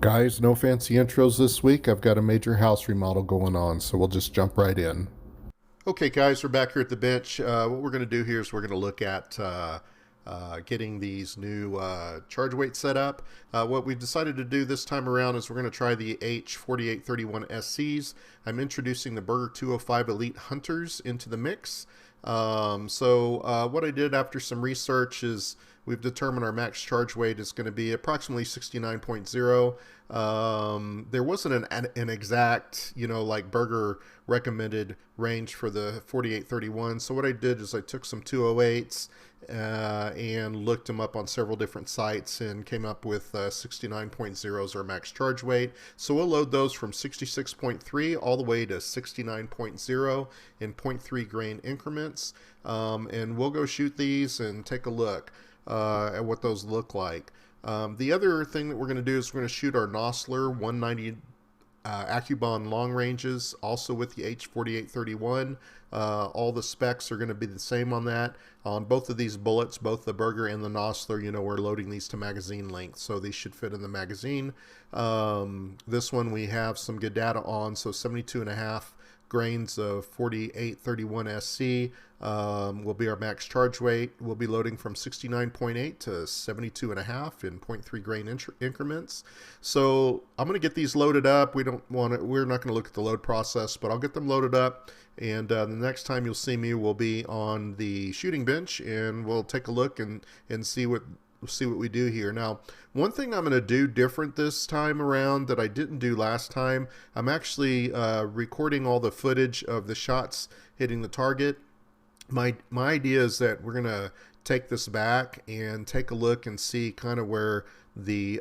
Guys, no fancy intros this week. I've got a major house remodel going on, so we'll just jump right in. Okay, guys, we're back here at the bench. What we're going to do here is we're going to look at getting these new charge weights set up. What we've decided to do this time around is we're going to try the H4831SCs. I'm introducing the Berger 205 Elite Hunters into the mix. What I did after some research is we've determined our max charge weight is going to be approximately 69.0. There wasn't an exact, like Berger recommended range for the 4831. So what I did is I took some 208s and looked them up on several different sites and came up with 69.0 as our max charge weight. So we'll load those from 66.3 all the way to 69.0 in 0.3 grain increments. And we'll go shoot these and take a look at what those look like. The other thing that we're going to do is we're going to shoot our Nosler 190 Accubond long ranges, also with the H4831. All the specs are going to be the same on that. On both of these bullets, both the Berger and the Nosler, we're loading these to magazine length, so these should fit in the magazine. This one we have some good data on, so 72.5 grains of 4831SC will be our max charge weight. We'll be loading from 69.8 to 72.5 in 0.3 grain increments. So I'm going to get these loaded up. We're not going to look at the load process, but I'll get them loaded up. And the next time you'll see me will be on the shooting bench, and we'll take a look and see what we do here. Now, one thing I'm going to do different this time around that I didn't do last time, I'm actually recording all the footage of the shots hitting the target. My idea is that we're going to take this back and take a look and see kind of where the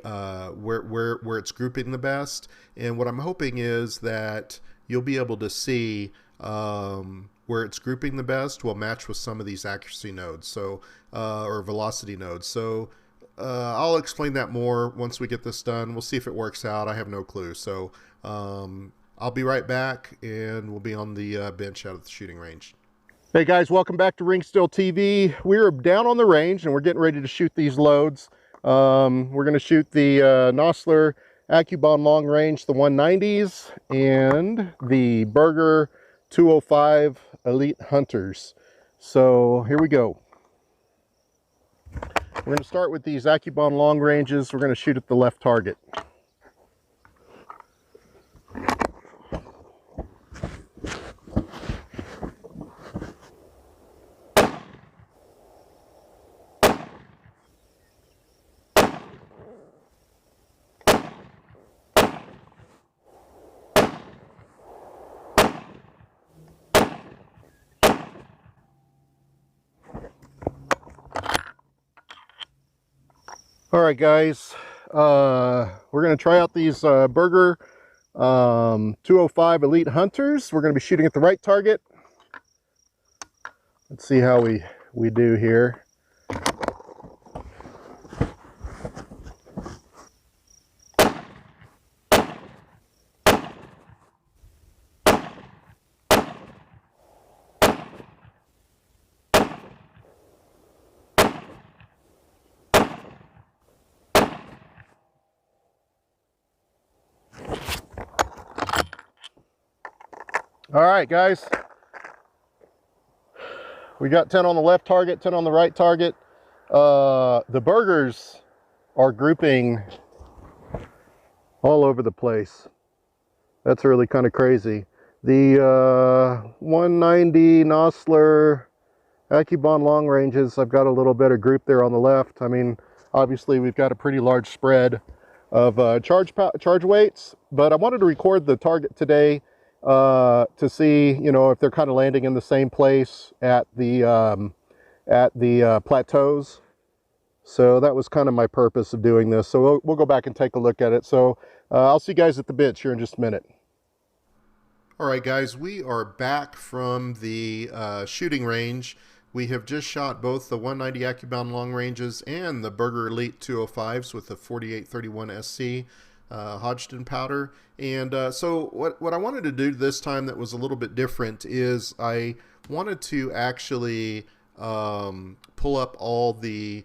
where it's grouping the best. And what I'm hoping is that you'll be able to see where it's grouping the best will match with some of these accuracy nodes, so or velocity nodes. So I'll explain that more once we get this done. We'll see if it works out. I have no clue. So I'll be right back, and we'll be on the bench out at the shooting range. Hey guys, welcome back to Ring Still TV. We're down on the range and we're getting ready to shoot these loads. We're going to shoot the Nosler Accubond long range, the 190s, and the Berger 205 Elite Hunters. So here we go. We're going to start with these Accubond long ranges. We're going to shoot at the left target. All right, guys, we're going to try out these Berger 205 Elite Hunters. We're going to be shooting at the right target. Let's see how we do here. All right, guys, we got 10 on the left target, 10 on the right target. The Bergers are grouping all over the place. That's really kind of crazy. The 190 Nosler Accubond long ranges, I've got a little bit of group there on the left. I mean, obviously we've got a pretty large spread of charge weights, but I wanted to record the target today to see, if they're kind of landing in the same place at the plateaus. So that was kind of my purpose of doing this. So we'll go back and take a look at it. So I'll see you guys at the bench here in just a minute. All right, guys, we are back from the shooting range. We have just shot both the 190 Accubond long ranges and the Berger Elite 205s with the 4831SC Hodgdon powder. And so what I wanted to do this time that was a little bit different is I wanted to actually pull up all the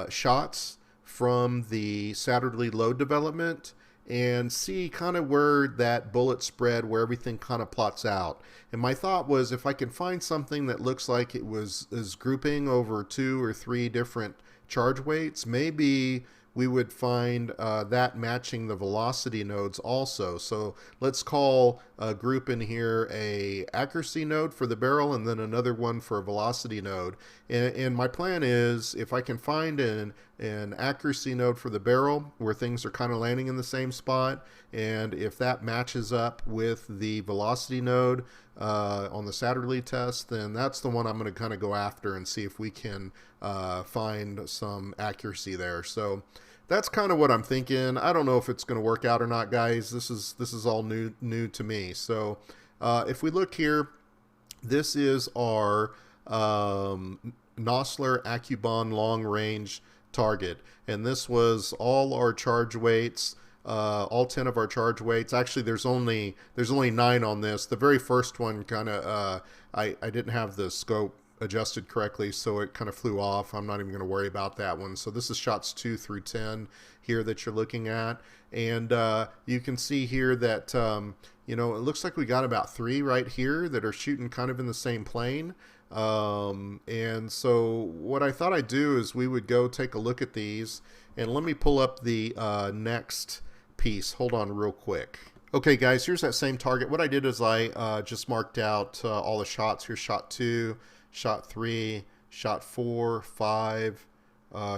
shots from the Saturday load development and see kind of where that bullet spread, where everything kind of plots out. And my thought was, if I can find something that looks like it is grouping over 2 or 3 different charge weights, maybe we would find that matching the velocity nodes also. So let's call a group in here a accuracy node for the barrel, and then another one for a velocity node. And my plan is, if I can find an accuracy node for the barrel where things are kind of landing in the same spot, and if that matches up with the velocity node on the Satterley test, then that's the one I'm going to kind of go after and see if we can find some accuracy there. So that's kind of what I'm thinking. I don't know if it's going to work out or not, guys. This is all new to me. So if we look here, this is our Nosler Accubond long range target, and this was all our charge weights, all 10 of our charge weights. Actually, there's only 9 on this. The very first one kind of I didn't have the scope adjusted correctly, so it kind of flew off. I'm not even going to worry about that one. So this is shots 2 through 10 here that you're looking at, and you can see here that you know, it looks like we got about 3 right here that are shooting kind of in the same plane. And so what I thought I'd do is we would go take a look at these, and let me pull up the next piece. Hold on real quick. Okay guys, here's that same target. What I did is I just marked out all the shots. Here's shot 2, shot 3, shot 4, 5,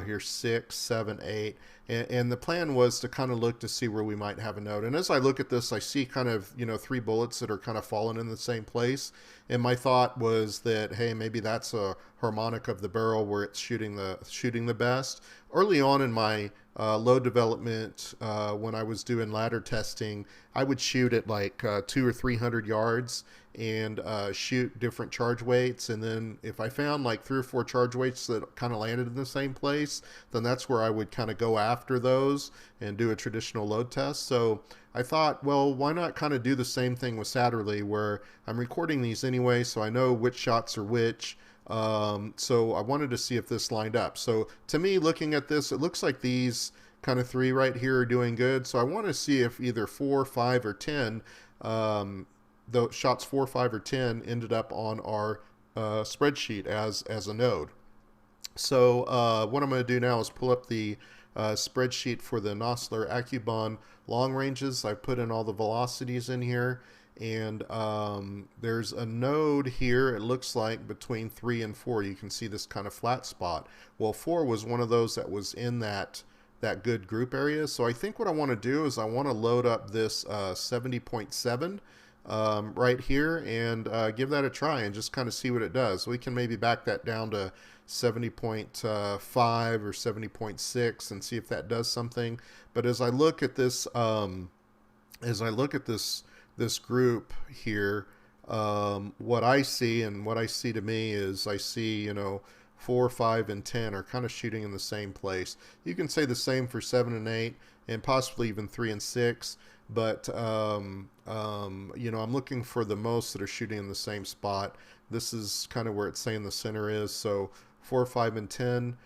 here's 6, 7, 8. And the plan was to kind of look to see where we might have a node. And as I look at this, I see kind of, you know, 3 bullets that are kind of falling in the same place. And my thought was that, hey, maybe that's a harmonic of the barrel where it's shooting the best. Early on in my load development, when I was doing ladder testing, I would shoot at like 200 or 300 yards and shoot different charge weights, and then if I found like 3 or 4 charge weights that kind of landed in the same place, then that's where I would kind of go after those and do a traditional load test. So I thought, well, why not kind of do the same thing with Satterley, where I'm recording these anyway, so I know which shots are which. So I wanted to see if this lined up. So to me, looking at this, it looks like these kind of 3 right here are doing good. So I want to see if either 4, 5, or 10, the shots 4, 5, or 10 ended up on our spreadsheet as a node. So what I'm going to do now is pull up the spreadsheet for the Nosler Accubond long ranges. I put in all the velocities in here, and there's a node here, it looks like between 3 and 4. You can see this kind of flat spot. Well, 4 was one of those that was in that good group area. So I think what I want to do is I want to load up this 70.7 right here and give that a try and just kind of see what it does. We can maybe back that down to 70.5 or 70.6 and see if that does something. But as I look at this this group here, what I see to me is I see, you know, 4, 5, and 10 are kind of shooting in the same place. You can say the same for 7 and 8 and possibly even 3 and 6, but you know, I'm looking for the most that are shooting in the same spot. This is kind of where it's saying the center is. So 4, 5, and 10.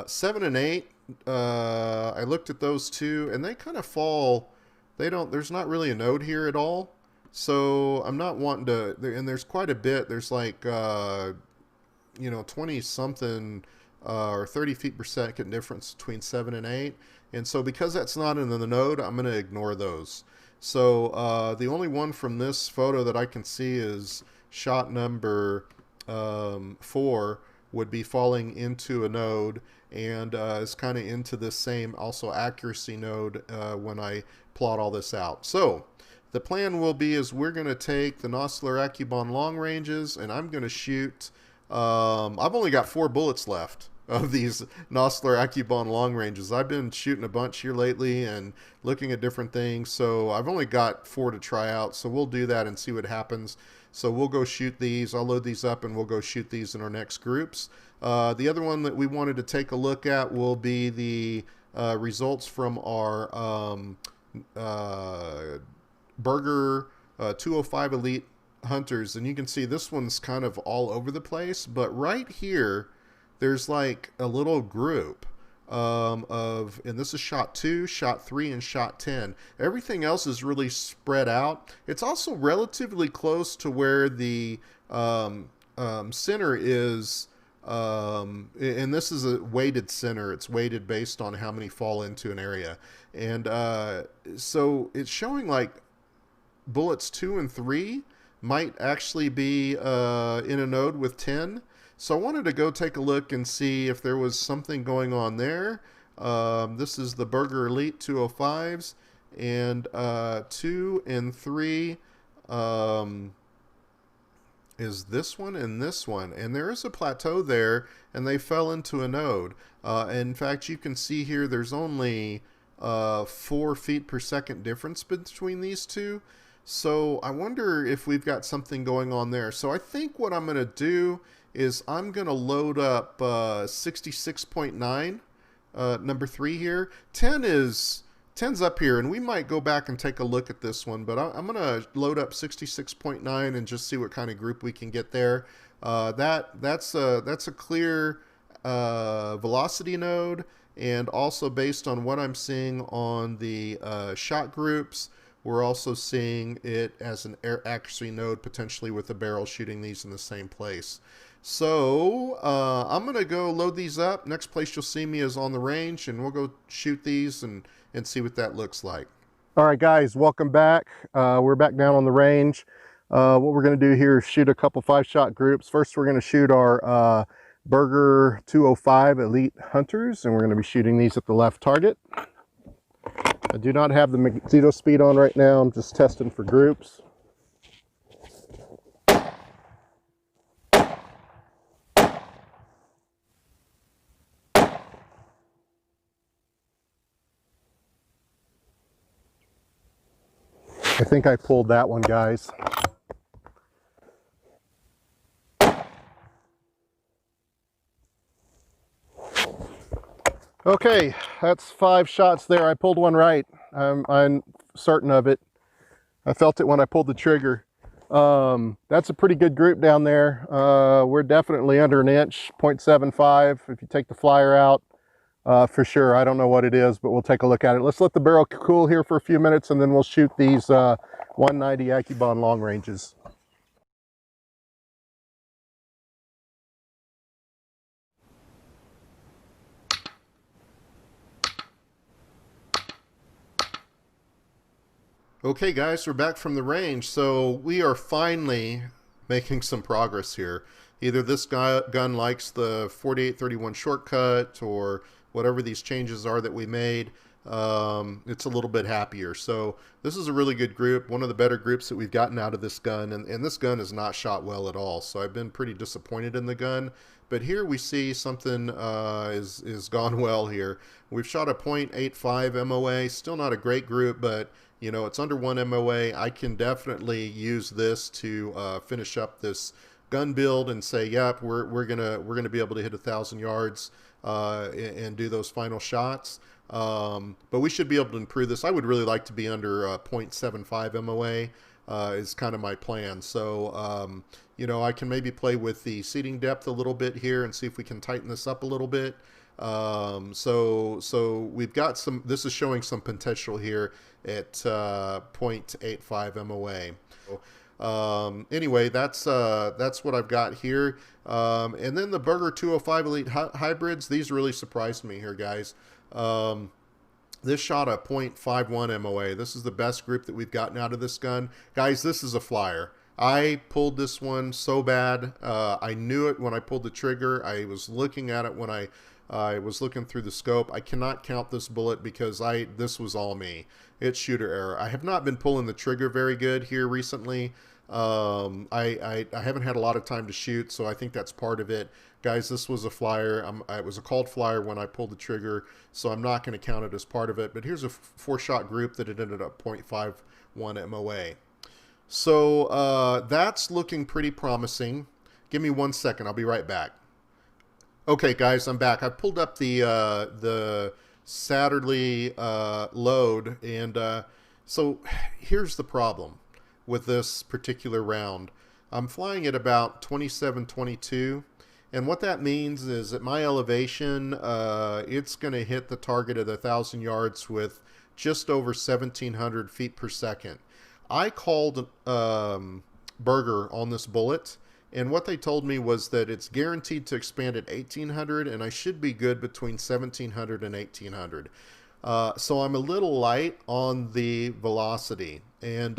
7 and 8, I looked at those two, and they kind of fall. There's not really a node here at all. So I'm not wanting to, and there's quite a bit. There's like, you know, 20 something or 30 feet per second difference between 7 and 8. And so because that's not in the node, I'm going to ignore those. So the only one from this photo that I can see is shot number 4 would be falling into a node, and is kind of into this same also accuracy node when I plot all this out. So the plan will be is we're going to take the Nosler Accubond long ranges, and I'm going to shoot, I've only got 4 bullets left of these Nosler Accubond long ranges. I've been shooting a bunch here lately and looking at different things, so I've only got 4 to try out. So we'll do that and see what happens. So we'll go shoot these. I'll load these up and we'll go shoot these in our next groups. The other one that we wanted to take a look at will be the results from our Berger 205 Elite Hunters. And you can see this one's kind of all over the place, but right here there's like a little group and this is shot 2, shot 3, and shot 10. Everything else is really spread out. It's also relatively close to where the center is, and this is a weighted center. It's weighted based on how many fall into an area. And so it's showing like bullets 2 and 3 might actually be in a node with 10. So I wanted to go take a look and see if there was something going on there. This is the Berger Elite 205s, and 2 and 3 is this one and this one. And there is a plateau there, and they fell into a node. In fact, you can see here there's only 4 feet per second difference between these two. So I wonder if we've got something going on there. So I think what I'm going to do is I'm going to load up 66.9, number 3 here. 10's up here, and we might go back and take a look at this one, but I'm going to load up 66.9 and just see what kind of group we can get there. That's a clear velocity node, and also based on what I'm seeing on the shot groups, we're also seeing it as an air accuracy node, potentially with a barrel shooting these in the same place. So I'm going to go load these up. Next place you'll see me is on the range, and we'll go shoot these and see what that looks like. All right, guys, welcome back. We're back down on the range. What we're going to do here is shoot a couple 5-shot groups. First, we're going to shoot our Berger 205 Elite Hunters, and we're going to be shooting these at the left target. I do not have the Magneto speed on right now. I'm just testing for groups. I think I pulled that one, guys. Okay, that's 5 shots there. I pulled one right. I'm certain of it. I felt it when I pulled the trigger. That's a pretty good group down there. We're definitely under an inch, 0.75 if you take the flyer out. For sure. I don't know what it is, but we'll take a look at it. Let's let the barrel cool here for a few minutes, and then we'll shoot these 190 Accubond long ranges. Okay guys, we're back from the range. So we are finally making some progress here. Either this gun likes the 4831 shortcut, or whatever these changes are that we made, it's a little bit happier. So this is a really good group, one of the better groups that we've gotten out of this gun, and this gun is not shot well at all. So I've been pretty disappointed in the gun. But here we see something is gone well here. We've shot a 0.85 MOA, still not a great group, but you know, it's under 1 MOA. I can definitely use this to finish up this gun build and say, yep, we're gonna be able to hit 1,000 yards and do those final shots. But we should be able to improve this. I would really like to be under 0.75 MOA. Is kind of my plan. So you know, I can maybe play with the seating depth a little bit here and see if we can tighten this up a little bit. So we've got some, this is showing some potential here at 0.85 MOA. Anyway, that's what I've got here. And then the Berger 205 Elite Hybrids, these really surprised me here, guys. This shot a 0.51 MOA. This is the best group that we've gotten out of this gun. Guys, this is a flyer. I pulled this one so bad. I knew it when I pulled the trigger. I was looking at it when I was looking through the scope. I cannot count this bullet because this was all me. It's shooter error. I have not been pulling the trigger very good here recently. I haven't had a lot of time to shoot, so I think that's part of it. Guys, this was a flyer. It was a called flyer when I pulled the trigger, so I'm not going to count it as part of it. But here's a 4-shot group that it ended up 0.51 MOA. So that's looking pretty promising. Give me 1 second. I'll be right back. Okay, guys, I'm back. I pulled up the Saturday load, and so here's the problem with this particular round. I'm flying at about 27-22, And what that means is at my elevation, it's going to hit the target of the 1,000 yards with just over 1,700 feet per second. I called Berger on this bullet, and what they told me was that it's guaranteed to expand at 1,800, and I should be good between 1,700 and 1,800. So I'm a little light on the velocity. And,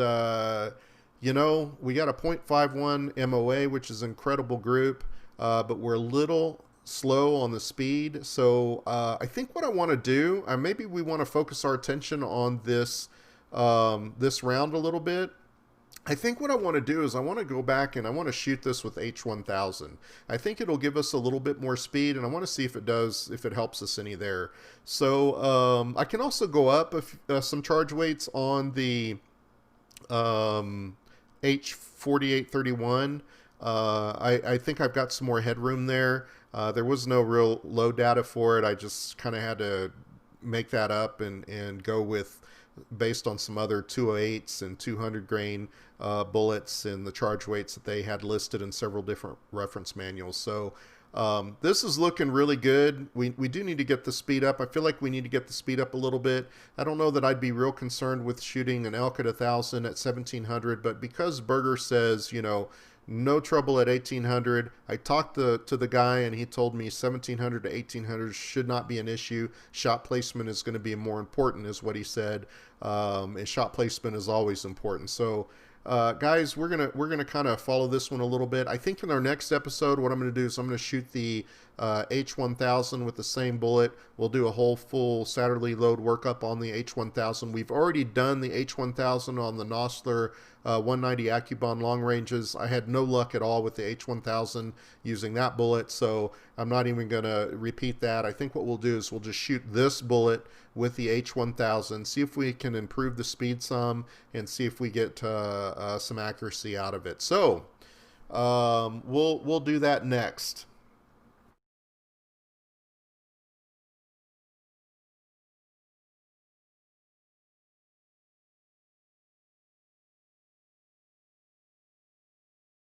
you know, we got a 0.51 MOA, which is an incredible group, but we're a little slow on the speed. So I think what I want to do, maybe we want to focus our attention on this, this round a little bit. I think what I want to do is I want to go back and I want to shoot this with H1000. I think it'll give us a little bit more speed, and I want to see if it does, if it helps us any there. So I can also go up some charge weights on the H4831. I think I've got some more headroom there. There was no real load data for it. I just kind of had to make that up and go with based on some other 208s and 200 grain bullets and the charge weights that they had listed in several different reference manuals. So this is looking really good. We do need to get the speed up. I feel like we need to get the speed up a little bit. I don't know that I'd be real concerned with shooting an elk at 1,000 at 1,700, but because Berger says, you know, no trouble at 1,800. I talked to the guy and he told me 1,700 to 1,800 should not be an issue. Shot placement is going to be more important, is what he said. And shot placement is always important. So, guys, we're gonna kind of follow this one a little bit. I think in our next episode, what I'm going to do is I'm going to shoot the H1000 with the same bullet. We'll do a whole full Saturday load workup on the H1000. We've already done the H1000 on the Nosler 190 Accubond long ranges. I had no luck at all with the H1000 using that bullet, so I'm not even going to repeat that. I think what we'll do is we'll just shoot this bullet with the H1000, see if we can improve the speed some, and see if we get some accuracy out of it. So we'll do that next.